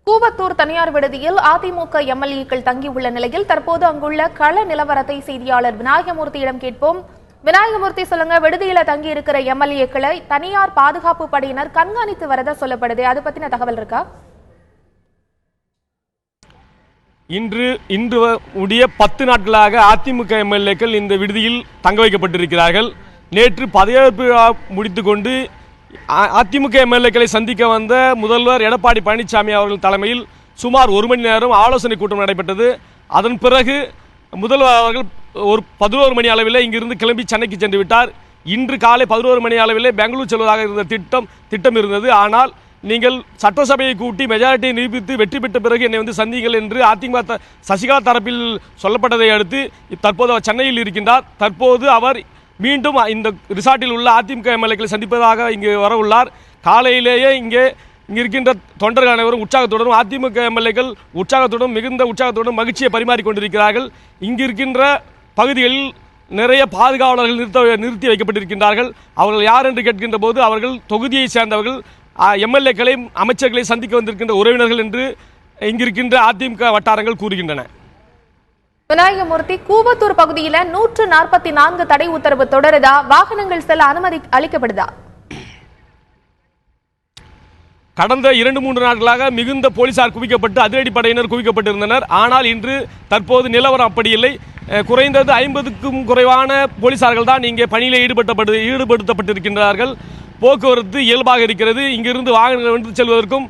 கூவத்தூர் தனியார் விடுதியில் அதிமுக எம்எல்ஏக்கள் தங்கியுள்ள நிலையில் தற்போது அங்குள்ள கள நிலவரத்தை செய்தியாளர் விநாயகமூர்த்தியிடம் கேட்போம். விநாயகமூர்த்தி, சொல்லுங்க, விடுதியில தங்கி இருக்கிற எம்எல்ஏக்களை தனியார் பாதுகாப்பு படையினர் கண்காணித்து வரதா சொல்லப்படுது, அது பத்தின தகவல் இருக்கா? இன்று உடைய 10 நாட்களாக அதிமுக எம்எல்ஏக்கள் இந்த விடுதியில் தங்க வைக்கப்பட்டிருக்கிறார்கள். நேற்று பதவியேற்பு முடித்துக் கொண்டு அதிமுக எம்எல்ஏக்களை சந்திக்க வந்த முதல்வர் எடப்பாடி பழனிசாமி அவர்கள் தலைமையில் சுமார் 1 மணி நேரம் ஆலோசனை கூட்டம் நடைபெற்றது. அதன் பிறகு முதல்வர் அவர்கள் ஒரு 11 மணி அளவில் இங்கிருந்து கிளம்பி சென்னைக்கு சென்று விட்டார். இன்று காலை 11 மணி அளவிலே பெங்களூர் செல்வதாக இருந்த திட்டம் இருந்தது. ஆனால் நீங்கள் சட்டசபையை கூட்டி மெஜாரிட்டியை நிரூபித்து வெற்றி பெற்ற பிறகு என்னை வந்து சந்திங்கள் என்று அதிமுக சசிகலா தரப்பில் சொல்லப்பட்டதை அடுத்து தற்போது அவர் சென்னையில் இருக்கின்றார். தற்போது அவர் மீண்டும் இந்த ரிசார்ட்டில் உள்ள அதிமுக எம்எல்ஏக்களை சந்திப்பதாக இங்கு வர உள்ளார். காலையிலேயே இங்கே இருக்கின்ற தொண்டர்கள் அனைவரும் உற்சாகத்துடன் அதிமுக எம்எல்ஏக்கள் மிகுந்த உற்சாகத்துடன் மகிழ்ச்சியை பரிமாறிக்கொண்டிருக்கிறார்கள். இங்கு இருக்கின்ற பகுதிகளில் நிறைய பாதுகாவலர்கள் நிறுத்தி வைக்கப்பட்டிருக்கின்றார்கள். அவர்கள் யார் என்று கேட்கின்ற போது அவர்கள் தொகுதியை சேர்ந்தவர்கள், எம்எல்ஏக்களை அமைச்சர்களை சந்திக்க வந்திருக்கின்ற உறவினர்கள் என்று இங்கிருக்கின்ற அதிமுக வட்டாரங்கள் கூறுகின்றன. விநாயகமூர்த்தி, கூவத்தூர் பகுதியில் 144 தடை உத்தரவு தொடருதா? வாகனங்கள் செல்ல அனுமதி அளிக்கப்படுதா? கடந்த 2-3 நாட்களாக மிகுந்த போலீசார் குவிக்கப்பட்டு அதிரடி படையினர் குவிக்கப்பட்டிருந்தனர். ஆனால் இன்று தற்போது நிலவரம் அப்படி இல்லை. குறைந்தது 50க்கும் குறைவான போலீசார்கள் தான் இங்கே பணியில் ஈடுபடுத்தப்பட்டிருக்கின்றார்கள். போக்குவரத்து இயல்பாக இருக்கிறது. இங்கிருந்து வாகனங்கள் வந்து செல்வதற்கும்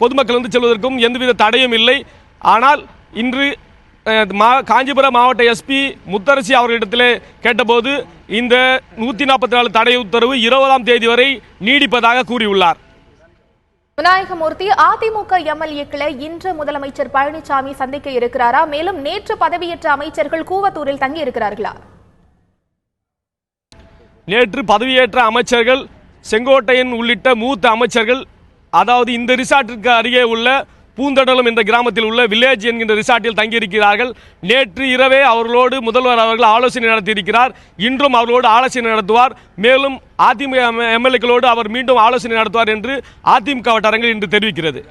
பொதுமக்கள் வந்து செல்வதற்கும் எந்தவித தடையும் இல்லை. ஆனால் இன்று காஞ்சிபுரம் மாவட்ட எஸ்பி முத்தரசி அவர்களிடத்திலே கேட்டபோது இந்த 144 தடை உத்தரவு 20ஆம் தேதி வரை நீடிப்பதாக கூறியுள்ளார். விநாயகமூர்த்தி, அதிமுக எம்எல்ஏக்களை இன்று முதலமைச்சர் பழனிசாமி சந்திக்க இருக்கிறாரா? மேலும் நேற்று பதவியேற்ற அமைச்சர்கள் கூவத்தூரில் தங்கி இருக்கிறார்களா? நேற்று பதவியேற்ற அமைச்சர்கள் செங்கோட்டையன் உள்ளிட்ட மூத்த அமைச்சர்கள், அதாவது இந்த ரிசார்ட்டிற்கு அருகே உள்ள பூந்தடலம் என்ற கிராமத்தில் உள்ள வில்லேஜ் என்கின்ற ரிசார்ட்டில் தங்கியிருக்கிறார்கள். நேற்று இரவே அவர்களோடு முதல்வர் அவர்கள் ஆலோசனை நடத்தியிருக்கிறார். இன்றும் அவர்களோடு ஆலோசனை நடத்துவார். மேலும் அதிமுக எம்எல்ஏக்களோடு அவர் மீண்டும் ஆலோசனை நடத்துவார் என்று அதிமுக வட்டாரங்கள் இன்று தெரிவிக்கிறது.